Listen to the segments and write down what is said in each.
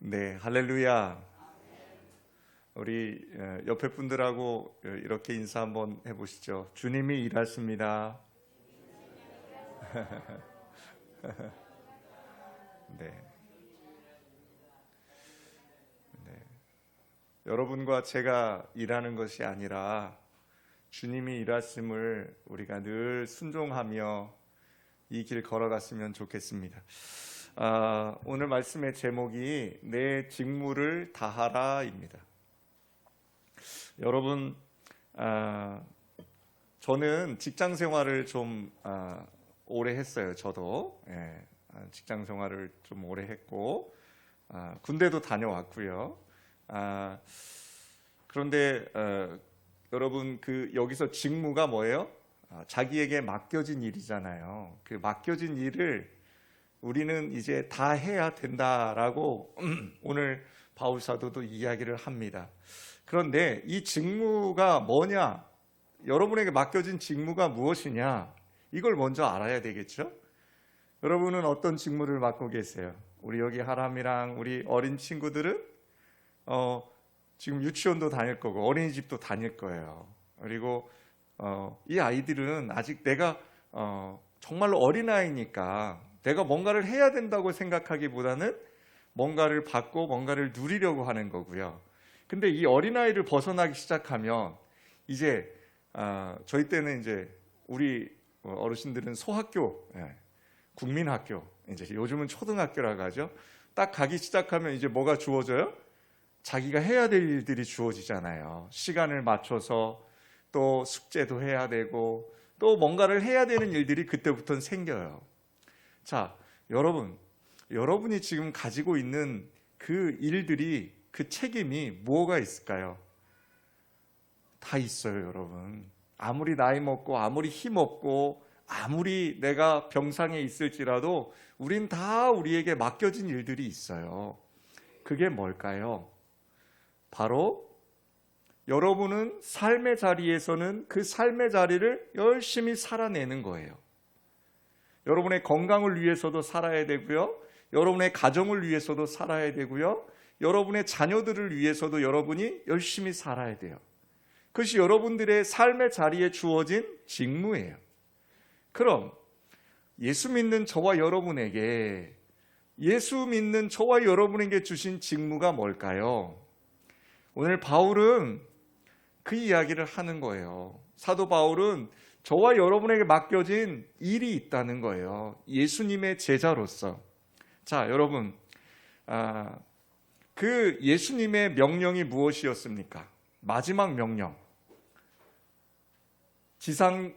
네, 할렐루야. 우리 옆에 분들하고 이렇게 인사 한번 해보시죠. 주님이 일하십니다. 네. 네. 여러분과 제가 일하는 것이 아니라 주님이 일하심을 우리가 늘 순종하며 이 길 걸어갔으면 좋겠습니다. 오늘 말씀의 제목이 내 직무를 다하라입니다. 여러분, 저는 직장 생활을 좀 오래 했어요. 저도 직장 생활을 좀 오래 했고 군대도 다녀왔고요. 그런데 여러분, 여기서 직무가 뭐예요? 자기에게 맡겨진 일이잖아요. 그 맡겨진 일을 우리는 이제 다 해야 된다라고 오늘 바울 사도도 이야기를 합니다. 그런데 이 직무가 뭐냐? 여러분에게 맡겨진 직무가 무엇이냐? 이걸 먼저 알아야 되겠죠? 여러분은 어떤 직무를 맡고 계세요? 우리 여기 하람이랑 우리 어린 친구들은 지금 유치원도 다닐 거고 어린이집도 다닐 거예요. 그리고 이 아이들은 아직 내가 정말로 어린아이니까 내가 뭔가를 해야 된다고 생각하기보다는 뭔가를 받고 뭔가를 누리려고 하는 거고요. 근데 이 어린아이를 벗어나기 시작하면 이제 저희 때는 이제 우리 어르신들은 소학교, 국민학교, 이제 요즘은 초등학교라고 하죠. 딱 가기 시작하면 이제 뭐가 주어져요? 자기가 해야 될 일들이 주어지잖아요. 시간을 맞춰서 또 숙제도 해야 되고 또 뭔가를 해야 되는 일들이 그때부터는 생겨요. 자, 여러분이 지금 가지고 있는 그 일들이, 그 책임이 뭐가 있을까요? 다 있어요, 여러분. 아무리 나이 먹고 아무리 힘 없고 아무리 내가 병상에 있을지라도 우린 다 우리에게 맡겨진 일들이 있어요. 그게 뭘까요? 바로 여러분은 삶의 자리에서는 그 삶의 자리를 열심히 살아내는 거예요. 여러분의 건강을 위해서도 살아야 되고요. 여러분의 가정을 위해서도 살아야 되고요. 여러분의 자녀들을 위해서도 여러분이 열심히 살아야 돼요. 그것이 여러분들의 삶의 자리에 주어진 직무예요. 그럼 예수 믿는 저와 여러분에게 주신 직무가 뭘까요? 오늘 바울은 그 이야기를 하는 거예요. 사도 바울은 저와 여러분에게 맡겨진 일이 있다는 거예요. 예수님의 제자로서. 자, 여러분, 그 예수님의 명령이 무엇이었습니까? 마지막 명령. 지상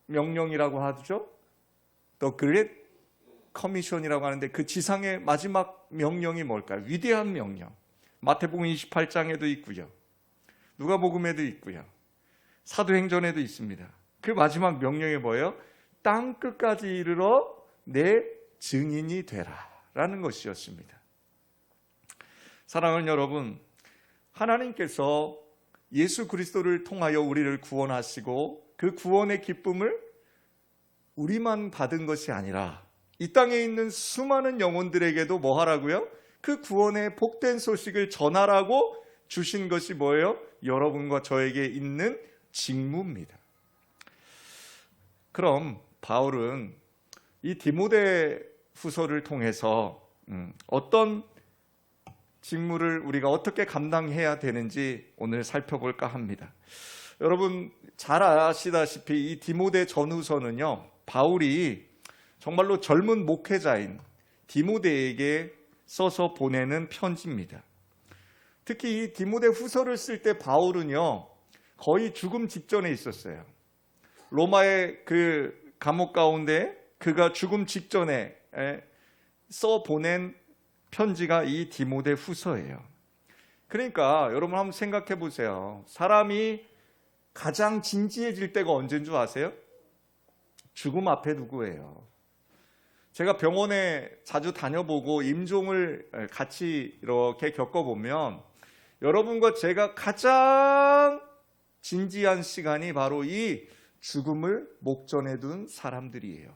명령이라고 하죠. The Great Commission이라고 하는데 그 지상의 마지막 명령이 뭘까요? 위대한 명령. 마태복음 28장에도 있고요. 누가복음에도 있고요. 사도행전에도 있습니다. 그 마지막 명령이 뭐예요? 땅 끝까지 이르러 내 증인이 되라 라는 것이었습니다. 사랑하는 여러분, 하나님께서 예수 그리스도를 통하여 우리를 구원하시고 그 구원의 기쁨을 우리만 받은 것이 아니라 이 땅에 있는 수많은 영혼들에게도 뭐 하라고요? 그 구원의 복된 소식을 전하라고 주신 것이 뭐예요? 여러분과 저에게 있는 직무입니다. 그럼 바울은 이 디모데 후서를 통해서 어떤 직무를 우리가 어떻게 감당해야 되는지 오늘 살펴볼까 합니다. 여러분 잘 아시다시피 이 디모데 전후서는요, 바울이 정말로 젊은 목회자인 디모데에게 써서 보내는 편지입니다. 특히 이 디모데 후서를 쓸 때 바울은요, 거의 죽음 직전에 있었어요. 로마의 그 감옥 가운데 그가 죽음 직전에 써 보낸 편지가 이 디모데 후서예요. 그러니까 여러분 한번 생각해 보세요. 사람이 가장 진지해질 때가 언제인 줄 아세요? 죽음 앞에 두고예요. 제가 병원에 자주 다녀보고 임종을 같이 이렇게 겪어보면 여러분과 제가 가장 진지한 시간이 바로 이 죽음을 목전에 둔 사람들이에요.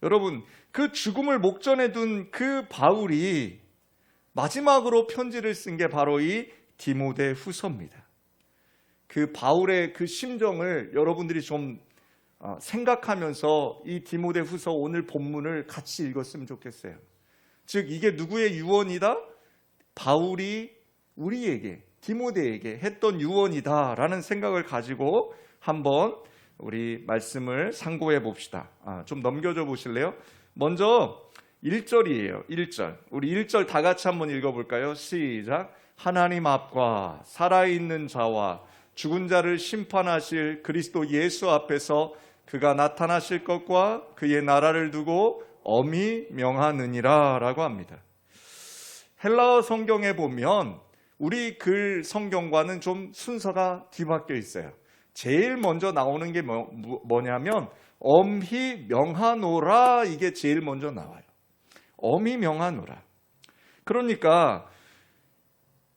여러분, 그 죽음을 목전에 둔 그 바울이 마지막으로 편지를 쓴 게 바로 이 디모데 후서입니다. 그 바울의 그 심정을 여러분들이 좀 생각하면서 이 디모데 후서 오늘 본문을 같이 읽었으면 좋겠어요. 즉 이게 누구의 유언이다? 바울이 우리에게, 디모데에게 했던 유언이다라는 생각을 가지고 한번 우리 말씀을 상고해 봅시다. 좀 넘겨줘 보실래요? 먼저 1절이에요. 1절. 우리 1절 다 같이 한번 읽어볼까요? 시작. 하나님 앞과 살아있는 자와 죽은 자를 심판하실 그리스도 예수 앞에서 그가 나타나실 것과 그의 나라를 두고 엄히 명하느니라 라고 합니다. 헬라어 성경에 보면 우리 글 성경과는 좀 순서가 뒤바뀌어 있어요. 제일 먼저 나오는 게 뭐냐면 엄히 명하노라, 이게 제일 먼저 나와요. 엄히 명하노라. 그러니까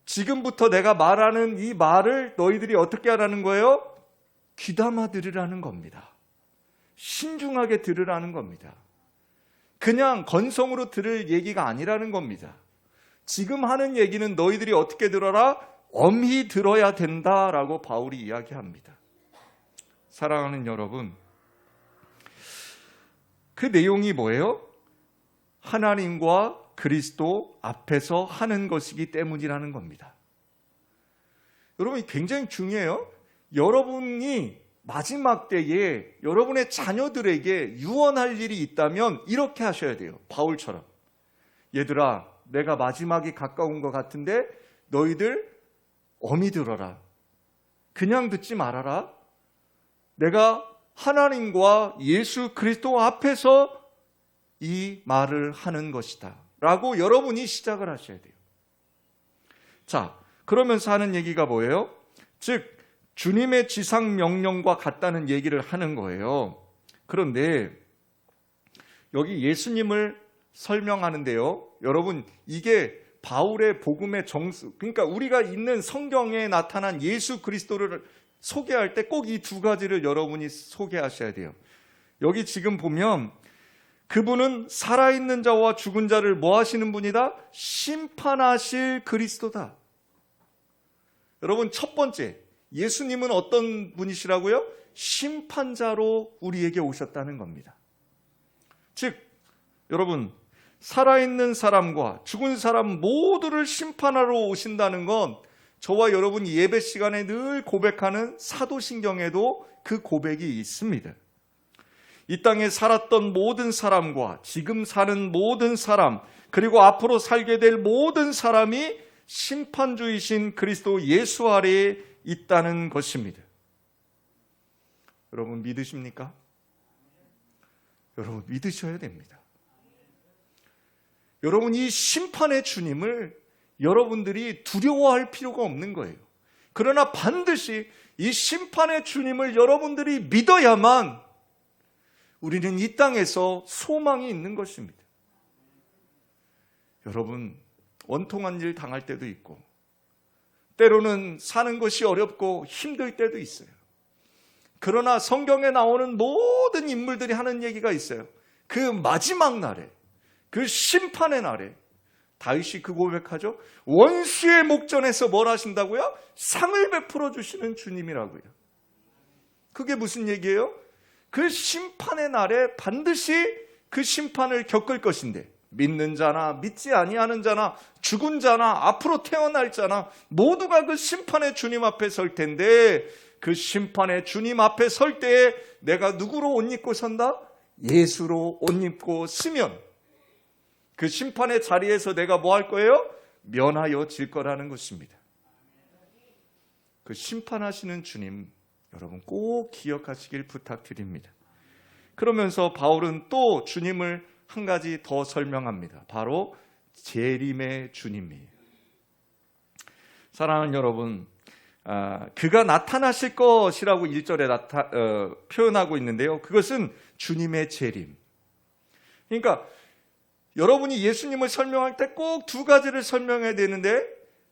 지금부터 내가 말하는 이 말을 너희들이 어떻게 하라는 거예요? 귀담아 들으라는 겁니다. 신중하게 들으라는 겁니다. 그냥 건성으로 들을 얘기가 아니라는 겁니다. 지금 하는 얘기는 너희들이 어떻게 들어라? 엄히 들어야 된다라고 바울이 이야기합니다. 사랑하는 여러분, 그 내용이 뭐예요? 하나님과 그리스도 앞에서 하는 것이기 때문이라는 겁니다. 여러분, 굉장히 중요해요. 여러분이 마지막 때에 여러분의 자녀들에게 유언할 일이 있다면 이렇게 하셔야 돼요. 바울처럼. 얘들아, 내가 마지막이 가까운 것 같은데 너희들 엄히 들어라. 그냥 듣지 말아라. 내가 하나님과 예수 그리스도 앞에서 이 말을 하는 것이다 라고 여러분이 시작을 하셔야 돼요. 자, 그러면서 하는 얘기가 뭐예요? 즉 주님의 지상 명령과 같다는 얘기를 하는 거예요. 그런데 여기 예수님을 설명하는데요, 여러분, 이게 바울의 복음의 정수, 그러니까 우리가 있는 성경에 나타난 예수 그리스도를 소개할 때 꼭 이 두 가지를 여러분이 소개하셔야 돼요. 여기 지금 보면 그분은 살아있는 자와 죽은 자를 뭐 하시는 분이다? 심판하실 그리스도다. 여러분, 첫 번째, 예수님은 어떤 분이시라고요? 심판자로 우리에게 오셨다는 겁니다. 즉, 여러분, 살아있는 사람과 죽은 사람 모두를 심판하러 오신다는 건 저와 여러분이 예배 시간에 늘 고백하는 사도신경에도 그 고백이 있습니다. 이 땅에 살았던 모든 사람과 지금 사는 모든 사람, 그리고 앞으로 살게 될 모든 사람이 심판주이신 그리스도 예수 아래에 있다는 것입니다. 여러분, 믿으십니까? 여러분, 믿으셔야 됩니다. 여러분, 이 심판의 주님을 여러분들이 두려워할 필요가 없는 거예요. 그러나 반드시 이 심판의 주님을 여러분들이 믿어야만 우리는 이 땅에서 소망이 있는 것입니다. 여러분, 원통한 일 당할 때도 있고 때로는 사는 것이 어렵고 힘들 때도 있어요. 그러나 성경에 나오는 모든 인물들이 하는 얘기가 있어요. 그 마지막 날에, 그 심판의 날에 다윗이 그 고백하죠. 원수의 목전에서 뭘 하신다고요? 상을 베풀어 주시는 주님이라고요. 그게 무슨 얘기예요? 그 심판의 날에 반드시 그 심판을 겪을 것인데, 믿는 자나 믿지 아니하는 자나 죽은 자나 앞으로 태어날 자나 모두가 그 심판의 주님 앞에 설 텐데, 그 심판의 주님 앞에 설 때에 내가 누구로 옷 입고 선다? 예수로 옷 입고 쓰면 그 심판의 자리에서 내가 뭐 할 거예요? 면하여 질 거라는 것입니다. 그 심판하시는 주님, 여러분 꼭 기억하시길 부탁드립니다. 그러면서 바울은 또 주님을 한 가지 더 설명합니다. 바로 재림의 주님이에요. 사랑하는 여러분, 그가 나타나실 것이라고 1절에 표현하고 있는데요, 그것은 주님의 재림. 그러니까 여러분이 예수님을 설명할 때 꼭 두 가지를 설명해야 되는데,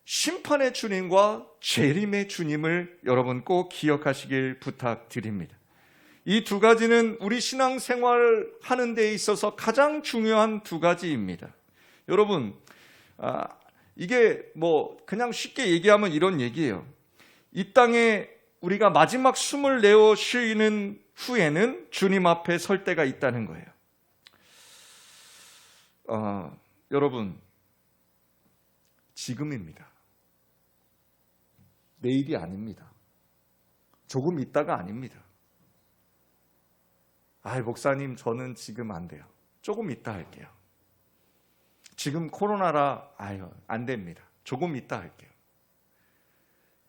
심판의 주님과 재림의 주님을 여러분 꼭 기억하시길 부탁드립니다. 이 두 가지는 우리 신앙생활 하는 데 있어서 가장 중요한 두 가지입니다. 여러분, 이게 뭐 그냥 쉽게 얘기하면 이런 얘기예요. 이 땅에 우리가 마지막 숨을 내어 쉬는 후에는 주님 앞에 설 때가 있다는 거예요. 여러분, 지금입니다. 내일이 아닙니다. 조금 있다가 아닙니다. 목사님, 저는 지금 안 돼요. 조금 있다 할게요. 지금 코로나라 안 됩니다. 조금 있다 할게요.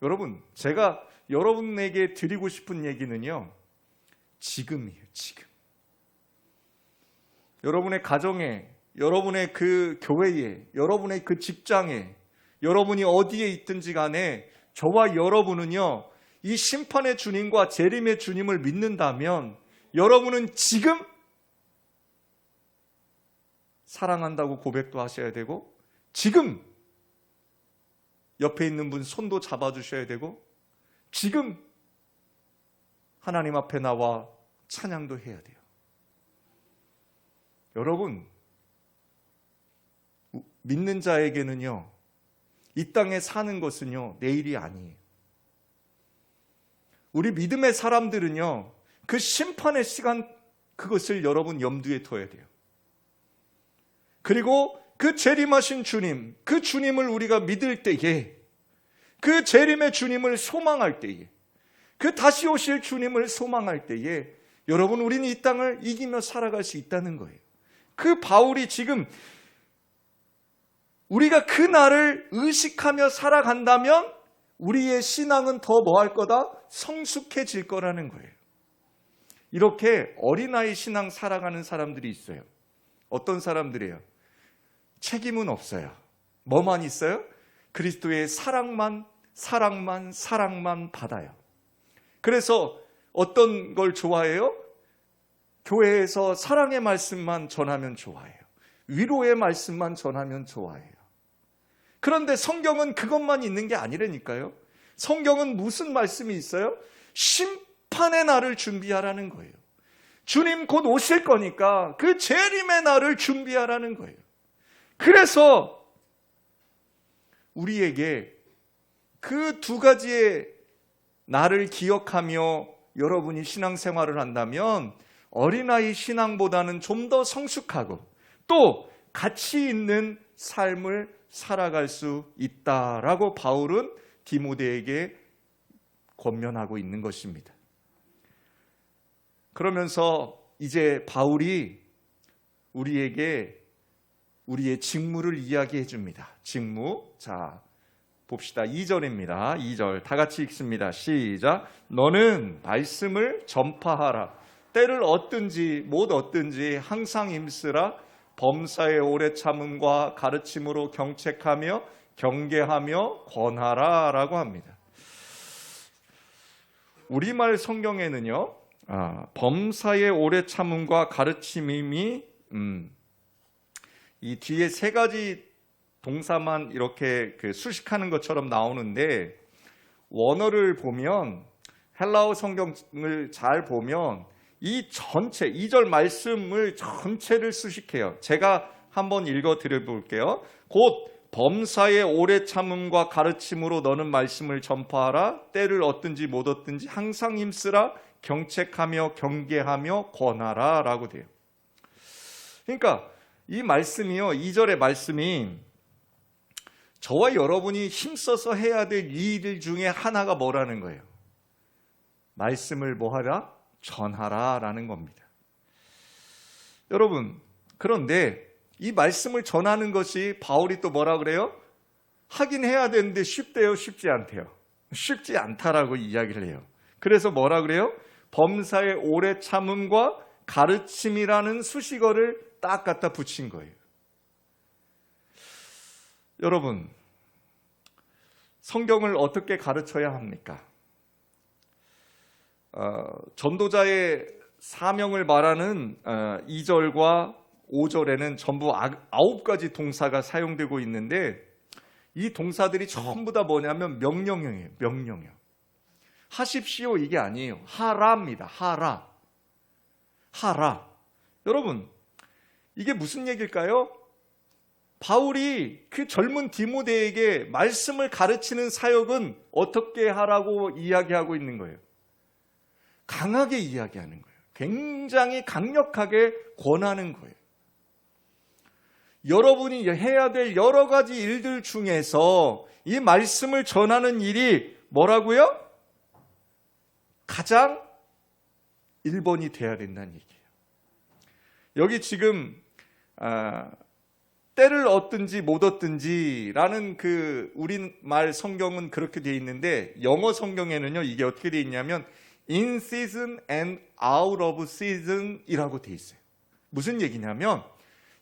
여러분, 제가 여러분에게 드리고 싶은 얘기는요, 지금이에요. 지금. 여러분의 가정에, 여러분의 그 교회에, 여러분의 그 직장에, 여러분이 어디에 있든지 간에 저와 여러분은요, 이 심판의 주님과 재림의 주님을 믿는다면 여러분은 지금 사랑한다고 고백도 하셔야 되고, 지금 옆에 있는 분 손도 잡아주셔야 되고, 지금 하나님 앞에 나와 찬양도 해야 돼요. 여러분, 믿는 자에게는요, 이 땅에 사는 것은요, 내일이 아니에요. 우리 믿음의 사람들은요, 그 심판의 시간, 그것을 여러분 염두에 둬야 돼요. 그리고 그 재림하신 주님, 그 주님을 우리가 믿을 때에, 그 재림의 주님을 소망할 때에, 그 다시 오실 주님을 소망할 때에 여러분, 우리는 이 땅을 이기며 살아갈 수 있다는 거예요. 그 바울이 지금 우리가 그 날을 의식하며 살아간다면 우리의 신앙은 더 뭐 할 거다? 성숙해질 거라는 거예요. 이렇게 어린아이 신앙 살아가는 사람들이 있어요. 어떤 사람들이에요? 책임은 없어요. 뭐만 있어요? 그리스도의 사랑만 받아요. 그래서 어떤 걸 좋아해요? 교회에서 사랑의 말씀만 전하면 좋아해요. 위로의 말씀만 전하면 좋아해요. 그런데 성경은 그것만 있는 게 아니라니까요. 성경은 무슨 말씀이 있어요? 심판의 날을 준비하라는 거예요. 주님 곧 오실 거니까 그 재림의 날을 준비하라는 거예요. 그래서 우리에게 그 두 가지의 날을 기억하며 여러분이 신앙생활을 한다면 어린아이 신앙보다는 좀 더 성숙하고 또 가치 있는 삶을 살아갈 수 있다라고 바울은 디모데에게 권면하고 있는 것입니다. 그러면서 이제 바울이 우리에게 우리의 직무를 이야기해 줍니다. 직무. 자, 봅시다. 2절입니다. 2절 다 같이 읽습니다. 시작. 너는 말씀을 전파하라. 때를 얻든지 못 얻든지 항상 힘쓰라. 범사의 오래 참음과 가르침으로 경책하며 경계하며 권하라 라고 합니다. 우리말 성경에는요, 범사의 오래 참음과 가르침이 이 뒤에 세 가지 동사만 이렇게 수식하는 것처럼 나오는데, 원어를 보면, 헬라어 성경을 잘 보면 이 전체 2절 말씀을 전체를 수식해요. 제가 한번 읽어 드려 볼게요. 곧 범사의 오래 참음과 가르침으로 너는 말씀을 전파하라. 때를 얻든지 못 얻든지 항상 힘쓰라. 경책하며 경계하며 권하라 라고 돼요. 그러니까 이 말씀이요, 2절의 말씀이 저와 여러분이 힘써서 해야 될 일 중에 하나가 뭐라는 거예요? 말씀을 뭐하라? 전하라 라는 겁니다. 여러분, 그런데 이 말씀을 전하는 것이 바울이 또 뭐라 그래요? 하긴 해야 되는데 쉽대요, 쉽지 않대요? 쉽지 않다라고 이야기를 해요. 그래서 뭐라 그래요? 범사의 오래 참음과 가르침이라는 수식어를 딱 갖다 붙인 거예요. 여러분, 성경을 어떻게 가르쳐야 합니까? 전도자의 사명을 말하는 2절과 5절에는 전부 9가지 동사가 사용되고 있는데, 이 동사들이 전부 다 뭐냐면 명령형이에요. 명령형. 하십시오 이게 아니에요. 하라입니다. 하라. 하라. 여러분, 이게 무슨 얘기일까요? 바울이 그 젊은 디모데에게 말씀을 가르치는 사역은 어떻게 하라고 이야기하고 있는 거예요? 강하게 이야기하는 거예요. 굉장히 강력하게 권하는 거예요. 여러분이 해야 될 여러 가지 일들 중에서 이 말씀을 전하는 일이 뭐라고요? 가장 1번이 돼야 된다는 얘기예요. 여기 지금 때를 얻든지 못 얻든지라는 그 우리말 성경은 그렇게 되어 있는데 영어 성경에는요 이게 어떻게 되어 있냐면 in season and out of season 이라고 되어 있어요. 무슨 얘기냐면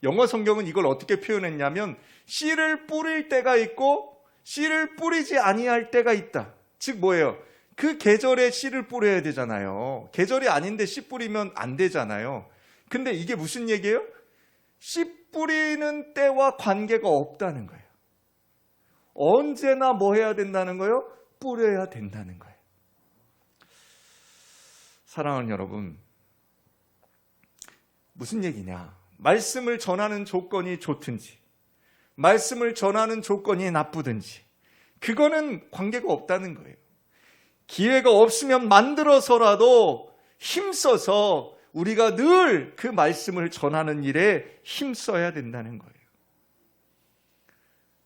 영어 성경은 이걸 어떻게 표현했냐면 씨를 뿌릴 때가 있고 씨를 뿌리지 아니할 때가 있다. 즉 뭐예요? 그 계절에 씨를 뿌려야 되잖아요. 계절이 아닌데 씨 뿌리면 안 되잖아요. 근데 이게 무슨 얘기예요? 씨 뿌리는 때와 관계가 없다는 거예요. 언제나 뭐 해야 된다는 거예요? 뿌려야 된다는 거예요. 사랑하는 여러분, 무슨 얘기냐? 말씀을 전하는 조건이 좋든지 말씀을 전하는 조건이 나쁘든지 그거는 관계가 없다는 거예요. 기회가 없으면 만들어서라도 힘써서 우리가 늘 그 말씀을 전하는 일에 힘써야 된다는 거예요.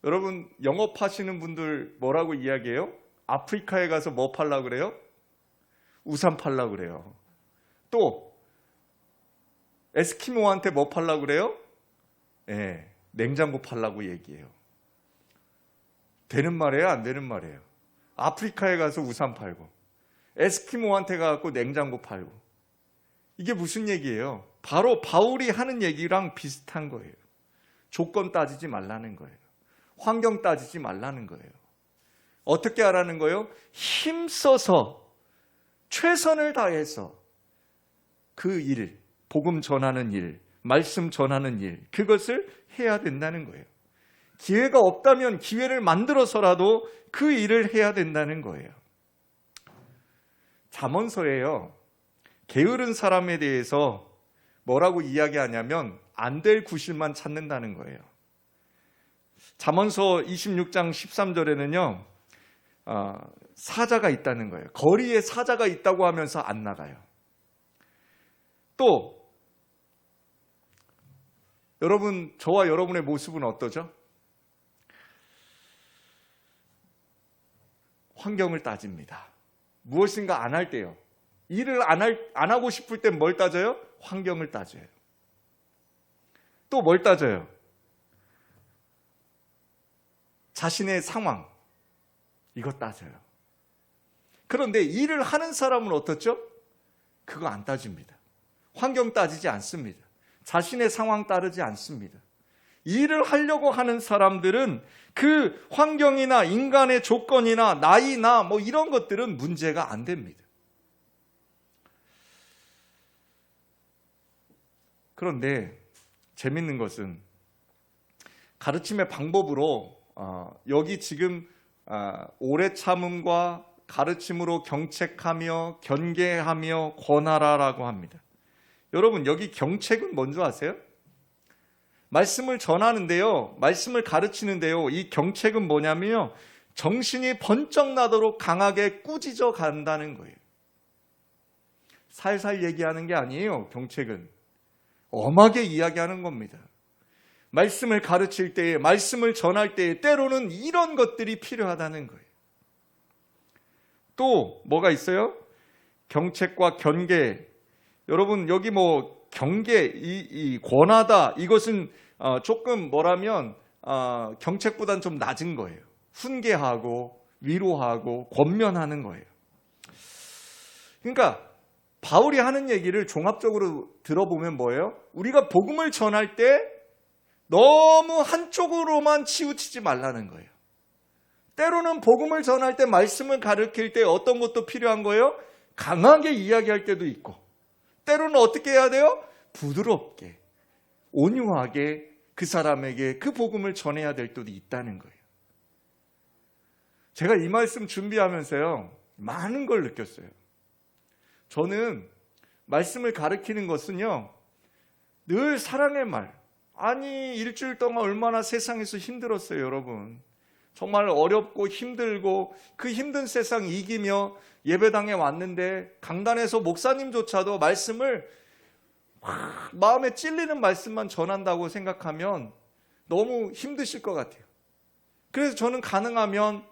여러분 영업하시는 분들 뭐라고 이야기해요? 아프리카에 가서 뭐 팔라고 그래요? 우산 팔라고 그래요. 또 에스키모한테 뭐 팔라고 그래요? 네, 냉장고 팔라고 얘기해요. 되는 말이에요? 안 되는 말이에요? 아프리카에 가서 우산 팔고 에스키모한테 가서 냉장고 팔고 이게 무슨 얘기예요? 바로 바울이 하는 얘기랑 비슷한 거예요. 조건 따지지 말라는 거예요. 환경 따지지 말라는 거예요. 어떻게 하라는 거예요? 힘써서 최선을 다해서 그 일, 복음 전하는 일, 말씀 전하는 일, 그것을 해야 된다는 거예요. 기회가 없다면 기회를 만들어서라도 그 일을 해야 된다는 거예요. 잠언서에요. 게으른 사람에 대해서 뭐라고 이야기하냐면 안 될 구실만 찾는다는 거예요. 잠언서 26장 13절에는요. 사자가 있다는 거예요. 거리에 사자가 있다고 하면서 안 나가요. 또 여러분 저와 여러분의 모습은 어떠죠? 환경을 따집니다. 무엇인가 안 할 때요. 일을 안 하고 싶을 땐 뭘 따져요? 환경을 따져요. 또 뭘 따져요? 자신의 상황. 이거 따져요. 그런데 일을 하는 사람은 어떻죠? 그거 안 따집니다. 환경 따지지 않습니다. 자신의 상황 따르지 않습니다. 일을 하려고 하는 사람들은 그 환경이나 인간의 조건이나 나이나 뭐 이런 것들은 문제가 안 됩니다. 그런데 재밌는 것은 가르침의 방법으로 여기 지금 오래 참음과 가르침으로 경책하며 견계하며 권하라라고 합니다. 여러분 여기 경책은 뭔지 아세요? 말씀을 전하는데요. 말씀을 가르치는데요. 이 경책은 뭐냐면요. 정신이 번쩍 나도록 강하게 꾸짖어 간다는 거예요. 살살 얘기하는 게 아니에요. 경책은. 엄하게 이야기하는 겁니다. 말씀을 가르칠 때에 말씀을 전할 때에 때로는 이런 것들이 필요하다는 거예요. 또 뭐가 있어요? 경책과 견계. 여러분 여기 뭐 경계, 이 권하다 이것은 조금 뭐라면 경책보다는 좀 낮은 거예요. 훈계하고 위로하고 권면하는 거예요. 그러니까 바울이 하는 얘기를 종합적으로 들어보면 뭐예요? 우리가 복음을 전할 때 너무 한쪽으로만 치우치지 말라는 거예요. 때로는 복음을 전할 때 말씀을 가르칠 때 어떤 것도 필요한 거예요? 강하게 이야기할 때도 있고 때로는 어떻게 해야 돼요? 부드럽게 온유하게 그 사람에게 그 복음을 전해야 될 때도 있다는 거예요. 제가 이 말씀 준비하면서요 많은 걸 느꼈어요. 저는 말씀을 가르치는 것은요 늘 사랑의 말, 아니, 일주일 동안 얼마나 세상에서 힘들었어요, 여러분. 정말 어렵고 힘들고 그 힘든 세상 이기며 예배당에 왔는데 강단에서 목사님조차도 말씀을 마음에 찔리는 말씀만 전한다고 생각하면 너무 힘드실 것 같아요. 그래서 저는 가능하면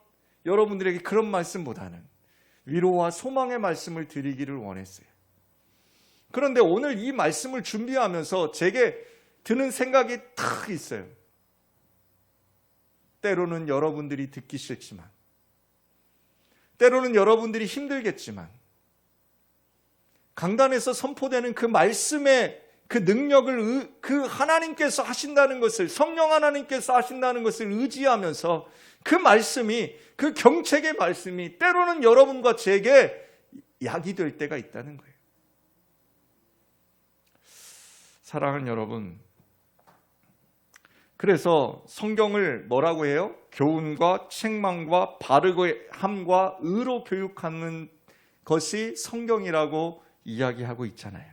여러분들에게 그런 말씀보다는 위로와 소망의 말씀을 드리기를 원했어요. 그런데 오늘 이 말씀을 준비하면서 제게 드는 생각이 탁 있어요. 때로는 여러분들이 듣기 싫지만, 때로는 여러분들이 힘들겠지만, 강단에서 선포되는 그 말씀의 그 능력을 그 하나님께서 하신다는 것을, 성령 하나님께서 하신다는 것을 의지하면서 그 말씀이, 그 경책의 말씀이 때로는 여러분과 제게 약이 될 때가 있다는 거예요. 사랑하는 여러분, 그래서 성경을 뭐라고 해요? 교훈과 책망과 바르게함과 의로 교육하는 것이 성경이라고 이야기하고 있잖아요.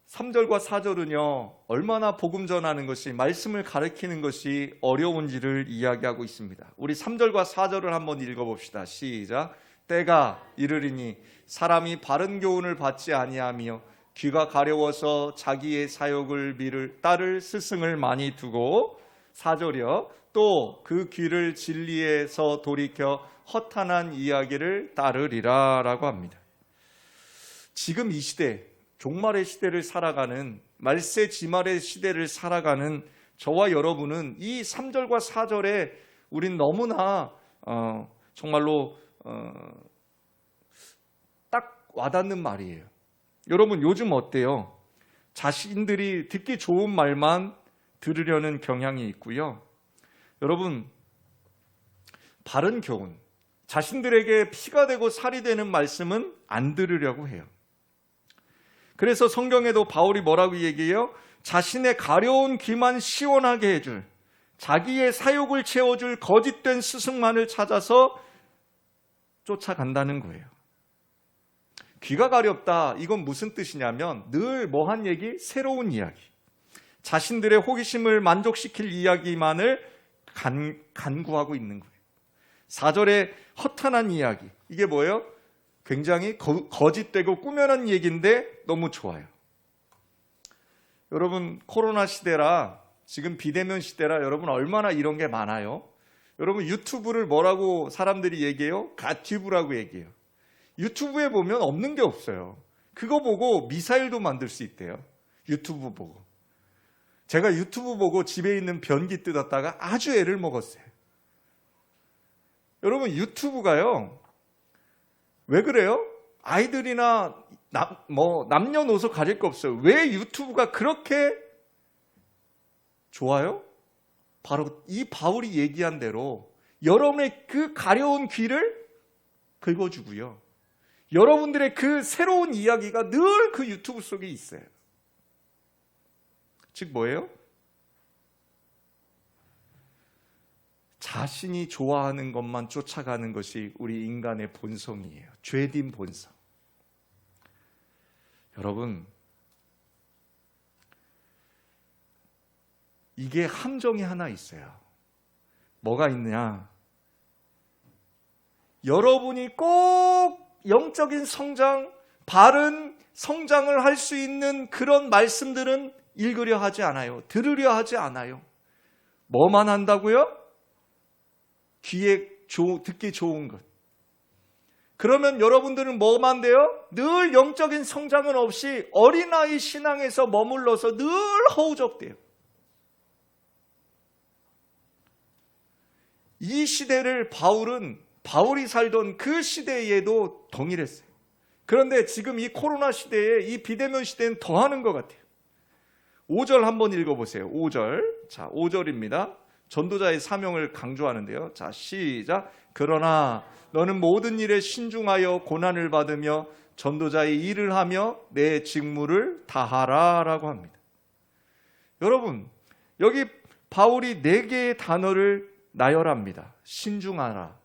3절과 4절은요, 얼마나 복음 전하는 것이, 말씀을 가르치는 것이 어려운지를 이야기하고 있습니다. 우리 3절과 4절을 한번 읽어봅시다. 시작. 때가 이르리니 사람이 바른 교훈을 받지 아니하며 귀가 가려워서 자기의 사욕을 따를 스승을 많이 두고, 4절이요, 또 그 귀를 진리에서 돌이켜 허탄한 이야기를 따르리라 라고 합니다. 지금 이 시대, 종말의 시대를 살아가는, 말세 지말의 시대를 살아가는 저와 여러분은 이 3절과 4절에 우린 너무나 정말로 딱 와닿는 말이에요. 여러분, 요즘 어때요? 자신들이 듣기 좋은 말만 들으려는 경향이 있고요. 여러분, 바른 교훈, 자신들에게 피가 되고 살이 되는 말씀은 안 들으려고 해요. 그래서 성경에도 바울이 뭐라고 얘기해요? 자신의 가려운 귀만 시원하게 해줄, 자기의 사욕을 채워줄 거짓된 스승만을 찾아서 쫓아간다는 거예요. 귀가 가렵다, 이건 무슨 뜻이냐면 늘 뭐한 얘기? 새로운 이야기, 자신들의 호기심을 만족시킬 이야기만을 간구하고 있는 거예요. 4절에 허탄한 이야기, 이게 뭐예요? 굉장히 거짓되고 꾸며낸 얘기인데 너무 좋아요. 여러분, 코로나 시대라, 지금 비대면 시대라 여러분 얼마나 이런 게 많아요. 여러분, 유튜브를 뭐라고 사람들이 얘기해요? 갓튜브라고 얘기해요. 유튜브에 보면 없는 게 없어요. 그거 보고 미사일도 만들 수 있대요. 유튜브 보고. 제가 유튜브 보고 집에 있는 변기 뜯었다가 아주 애를 먹었어요. 여러분, 유튜브가요, 왜 그래요? 아이들이나 남녀노소 가릴 거 없어요. 왜 유튜브가 그렇게 좋아요? 바로 이 바울이 얘기한 대로 여러분의 그 가려운 귀를 긁어주고요, 여러분들의 그 새로운 이야기가 늘 그 유튜브 속에 있어요. 즉 뭐예요? 자신이 좋아하는 것만 쫓아가는 것이 우리 인간의 본성이에요. 죄된 본성. 여러분, 이게 함정이 하나 있어요. 뭐가 있느냐? 여러분이 꼭 영적인 성장, 바른 성장을 할 수 있는 그런 말씀들은 읽으려 하지 않아요. 들으려 하지 않아요. 뭐만 한다고요? 귀에 듣기 좋은 것. 그러면 여러분들은 뭐만 돼요? 늘 영적인 성장은 없이 어린아이 신앙에서 머물러서 늘 허우적대요. 이 시대를 바울이 살던 그 시대에도 동일했어요. 그런데 지금 이 코로나 시대에, 이 비대면 시대는 더하는 것 같아요. 5절 한번 읽어보세요. 5절. 자, 5절입니다. 전도자의 사명을 강조하는데요. 자, 시작. 그러나 너는 모든 일에 신중하여 고난을 받으며 전도자의 일을 하며 내 직무를 다하라 라고 합니다. 여러분, 여기 바울이 4개의 단어를 나열합니다. 신중하라,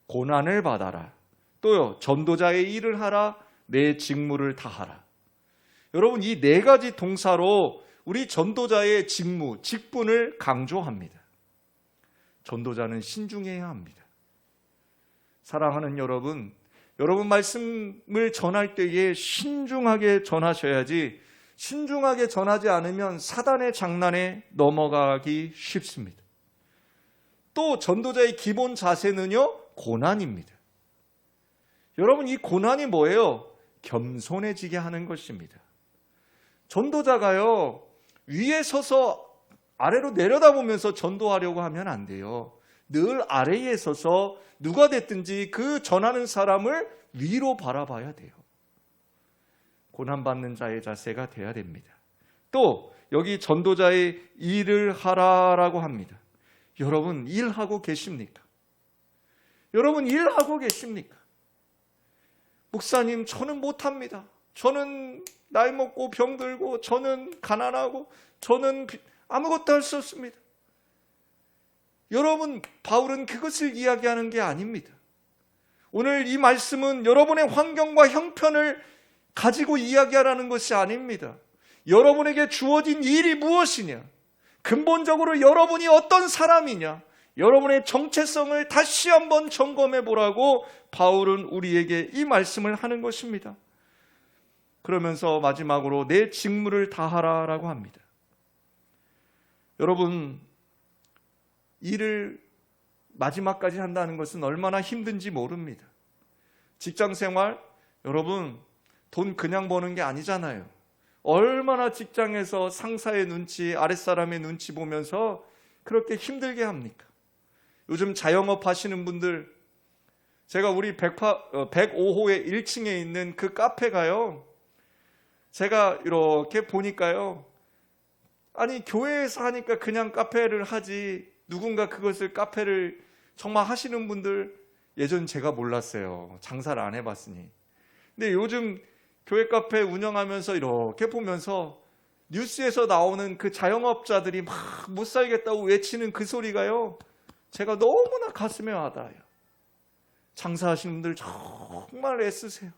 고난을 받아라, 또요 전도자의 일을 하라, 내 직무를 다하라. 여러분, 이 네 가지 동사로 우리 전도자의 직무, 직분을 강조합니다. 전도자는 신중해야 합니다. 사랑하는 여러분, 여러분 말씀을 전할 때에 신중하게 전하셔야지, 신중하게 전하지 않으면 사단의 장난에 넘어가기 쉽습니다. 또 전도자의 기본 자세는요, 고난입니다. 여러분, 이 고난이 뭐예요? 겸손해지게 하는 것입니다. 전도자가요, 위에 서서 아래로 내려다보면서 전도하려고 하면 안 돼요. 늘 아래에 서서 누가 됐든지 그 전하는 사람을 위로 바라봐야 돼요. 고난받는 자의 자세가 돼야 됩니다. 또 여기 전도자의 일을 하라라고 합니다. 여러분, 일하고 계십니까? 여러분, 일하고 계십니까? 목사님, 저는 못합니다. 저는 나이 먹고 병들고, 저는 가난하고, 저는 아무것도 할 수 없습니다. 여러분, 바울은 그것을 이야기하는 게 아닙니다. 오늘 이 말씀은 여러분의 환경과 형편을 가지고 이야기하라는 것이 아닙니다. 여러분에게 주어진 일이 무엇이냐? 근본적으로 여러분이 어떤 사람이냐? 여러분의 정체성을 다시 한번 점검해 보라고 바울은 우리에게 이 말씀을 하는 것입니다. 그러면서 마지막으로 내 직무를 다하라라고 합니다. 여러분, 일을 마지막까지 한다는 것은 얼마나 힘든지 모릅니다. 직장 생활, 여러분, 돈 그냥 버는 게 아니잖아요. 얼마나 직장에서 상사의 눈치, 아랫사람의 눈치 보면서 그렇게 힘들게 합니까? 요즘 자영업 하시는 분들, 제가 우리 105호의 1층에 있는 그 카페가요, 제가 이렇게 보니까요, 아니, 교회에서 하니까 그냥 카페를 하지, 누군가 그것을 카페를 정말 하시는 분들, 예전 제가 몰랐어요. 장사를 안 해봤으니. 근데 요즘 교회 카페 운영하면서 이렇게 보면서 뉴스에서 나오는 그 자영업자들이 막 못 살겠다고 외치는 그 소리가요, 제가 너무나 가슴에 와닿아요. 장사하시는 분들 정말 애쓰세요.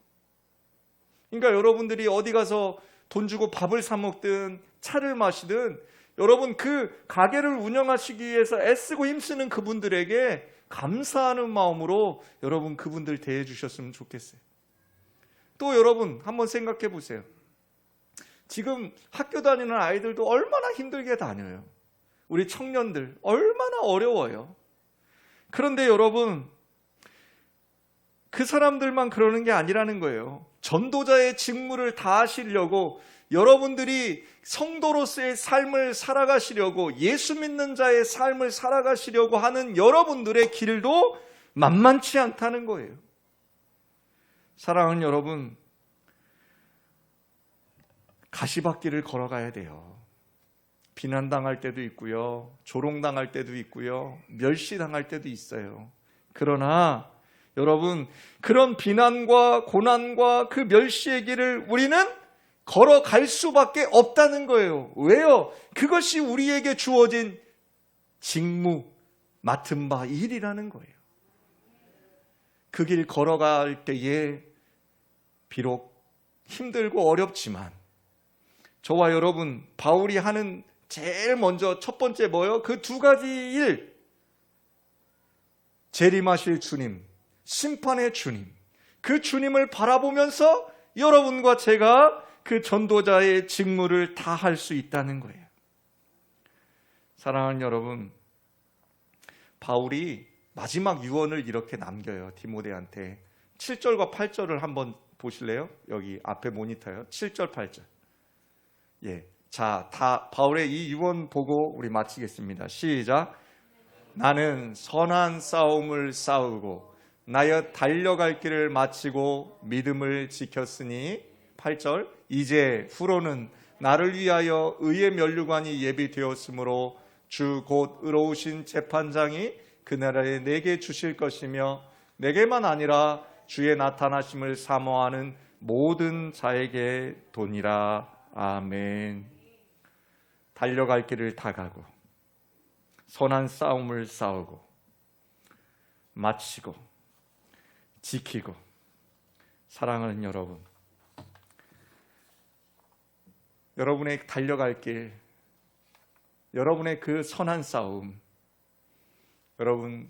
그러니까 여러분들이 어디 가서 돈 주고 밥을 사 먹든 차를 마시든, 여러분 그 가게를 운영하시기 위해서 애쓰고 힘쓰는 그분들에게 감사하는 마음으로 여러분 그분들 대해 주셨으면 좋겠어요. 또 여러분 한번 생각해 보세요. 지금 학교 다니는 아이들도 얼마나 힘들게 다녀요. 우리 청년들 얼마나 어려워요. 그런데 여러분, 그 사람들만 그러는 게 아니라는 거예요. 전도자의 직무를 다하시려고, 여러분들이 성도로서의 삶을 살아가시려고, 예수 믿는 자의 삶을 살아가시려고 하는 여러분들의 길도 만만치 않다는 거예요. 사랑하는 여러분, 가시밭길을 걸어가야 돼요. 비난당할 때도 있고요, 조롱당할 때도 있고요, 멸시당할 때도 있어요. 그러나 여러분, 그런 비난과 고난과 그 멸시의 길을 우리는 걸어갈 수밖에 없다는 거예요. 왜요? 그것이 우리에게 주어진 직무, 맡은 바 일이라는 거예요. 그 길 걸어갈 때에 비록 힘들고 어렵지만, 저와 여러분, 바울이 하는 제일 먼저 첫 번째 뭐예요? 그 두 가지 일, 재림하실 주님, 심판의 주님, 그 주님을 바라보면서 여러분과 제가 그 전도자의 직무를 다 할 수 있다는 거예요. 사랑하는 여러분, 바울이 마지막 유언을 이렇게 남겨요. 디모데한테 7절과 8절을 한번 보실래요? 여기 앞에 모니터요. 7절, 8절. 예, 자, 다 바울의 이 유언 보고 우리 마치겠습니다. 시작. 나는 선한 싸움을 싸우고 나여 달려갈 길을 마치고 믿음을 지켰으니, 8절, 이제 후로는 나를 위하여 의의 면류관이 예비되었으므로 주 곧 의로우신 재판장이 그날에 내게 주실 것이며, 내게만 아니라 주의 나타나심을 사모하는 모든 자에게 도니라. 아멘. 달려갈 길을 다 가고 선한 싸움을 싸우고 마치고 지키고, 사랑하는 여러분, 여러분의 달려갈 길, 여러분의 그 선한 싸움, 여러분,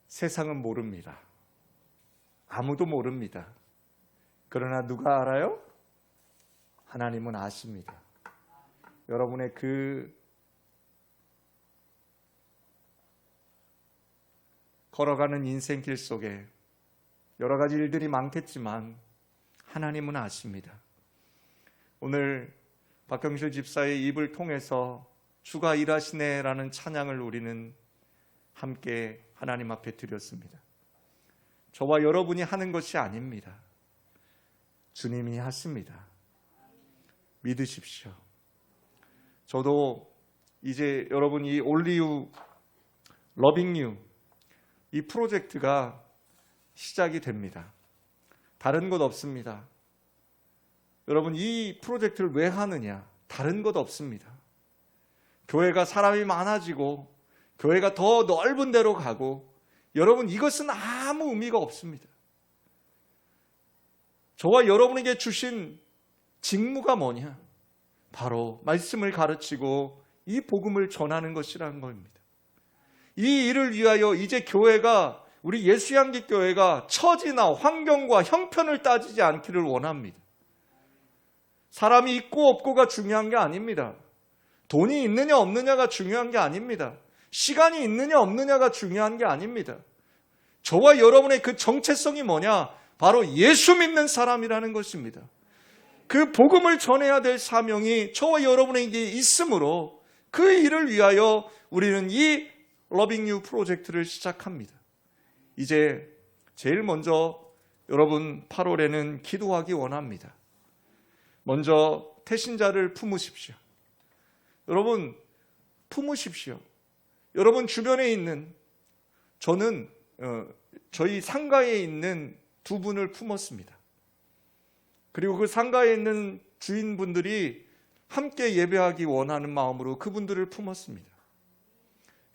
세상은 모릅니다. 아무도 모릅니다. 그러나 누가 알아요? 하나님은 아십니다. 여러분의 그 걸어가는 인생길 속에 여러 가지 일들이 많겠지만 하나님은 아십니다. 오늘 박경실 집사의 입을 통해서 주가 일하시네라는 찬양을 우리는 함께 하나님 앞에 드렸습니다. 저와 여러분이 하는 것이 아닙니다. 주님이 하십니다. 믿으십시오. 저도 이제 여러분 이 Only You, Loving You 이 프로젝트가 시작이 됩니다. 다른 것 없습니다. 여러분 이 프로젝트를 왜 하느냐? 다른 것 없습니다. 교회가 사람이 많아지고 교회가 더 넓은 데로 가고 여러분 이것은 아무 의미가 없습니다. 저와 여러분에게 주신 직무가 뭐냐? 바로 말씀을 가르치고 이 복음을 전하는 것이라는 겁니다. 이 일을 위하여 이제 교회가 우리 예수향기 교회가 처지나 환경과 형편을 따지지 않기를 원합니다. 사람이 있고 없고가 중요한 게 아닙니다. 돈이 있느냐 없느냐가 중요한 게 아닙니다. 시간이 있느냐 없느냐가 중요한 게 아닙니다. 저와 여러분의 그 정체성이 뭐냐? 바로 예수 믿는 사람이라는 것입니다. 그 복음을 전해야 될 사명이 저와 여러분에게 있으므로 그 일을 위하여 우리는 이 러빙 유 프로젝트를 시작합니다. 이제 제일 먼저 여러분 8월에는 기도하기 원합니다. 먼저 태신자를 품으십시오. 여러분 품으십시오. 여러분 주변에 있는 저는 저희 상가에 있는 두 분을 품었습니다. 그리고 그 상가에 있는 주인분들이 함께 예배하기 원하는 마음으로 그분들을 품었습니다.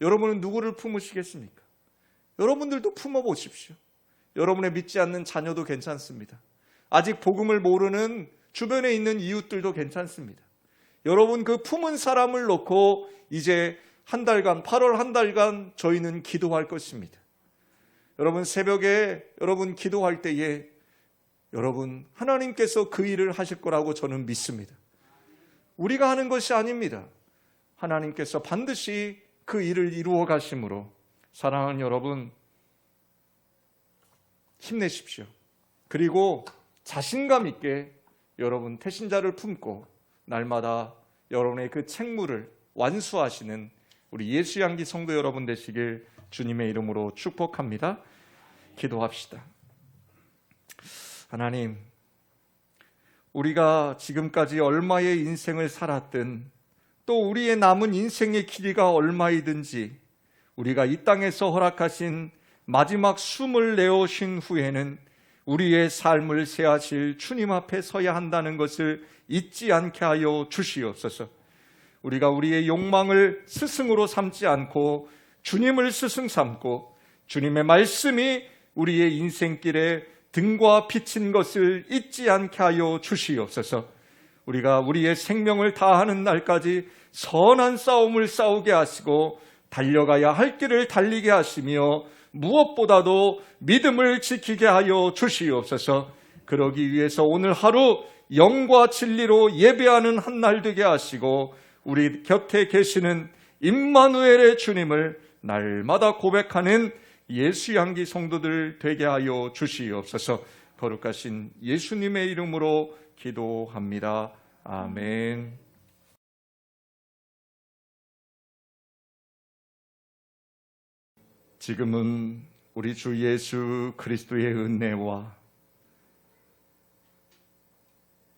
여러분은 누구를 품으시겠습니까? 여러분들도 품어보십시오. 여러분의 믿지 않는 자녀도 괜찮습니다. 아직 복음을 모르는 주변에 있는 이웃들도 괜찮습니다. 여러분 그 품은 사람을 놓고 이제 한 달간 8월 한 달간 저희는 기도할 것입니다. 여러분 새벽에 여러분 기도할 때에 여러분 하나님께서 그 일을 하실 거라고 저는 믿습니다. 우리가 하는 것이 아닙니다. 하나님께서 반드시 그 일을 이루어 가심으로 사랑하는 여러분 힘내십시오. 그리고 자신감 있게 여러분 태신자를 품고 날마다 여러분의 그 책무를 완수하시는 우리 예수향기 성도 여러분 되시길 주님의 이름으로 축복합니다. 기도합시다. 하나님, 우리가 지금까지 얼마의 인생을 살았든 또 우리의 남은 인생의 길이가 얼마이든지 우리가 이 땅에서 허락하신 마지막 숨을 내어신 후에는 우리의 삶을 세하실 주님 앞에 서야 한다는 것을 잊지 않게 하여 주시옵소서. 우리가 우리의 욕망을 스승으로 삼지 않고 주님을 스승 삼고 주님의 말씀이 우리의 인생길에 등과 빛인 것을 잊지 않게 하여 주시옵소서. 우리가 우리의 생명을 다하는 날까지 선한 싸움을 싸우게 하시고 달려가야 할 길을 달리게 하시며 무엇보다도 믿음을 지키게 하여 주시옵소서. 그러기 위해서 오늘 하루 영과 진리로 예배하는 한 날 되게 하시고 우리 곁에 계시는 임마누엘의 주님을 날마다 고백하는 예수향기 성도들 되게 하여 주시옵소서. 거룩하신 예수님의 이름으로 기도합니다. 아멘. 지금은 우리 주 예수 그리스도의 은혜와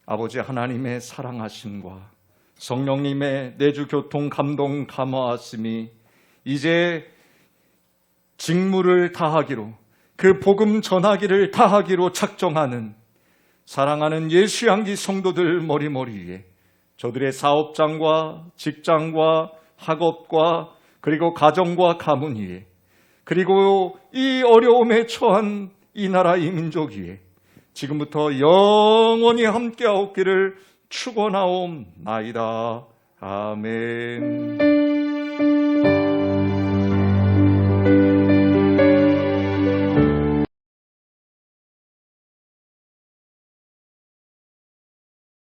아버지 하나님의 사랑하심과 성령님의 내주 교통 감동 감화하심이 이제 직무를 다하기로 그 복음 전하기를 다하기로 작정하는 사랑하는 예수향기 성도들 머리머리 위에 저들의 사업장과 직장과 학업과 그리고 가정과 가문 위에 그리고 이 어려움에 처한 이 나라 이 민족 위에 지금부터 영원히 함께하옵기를 축원하옵나이다. 아멘.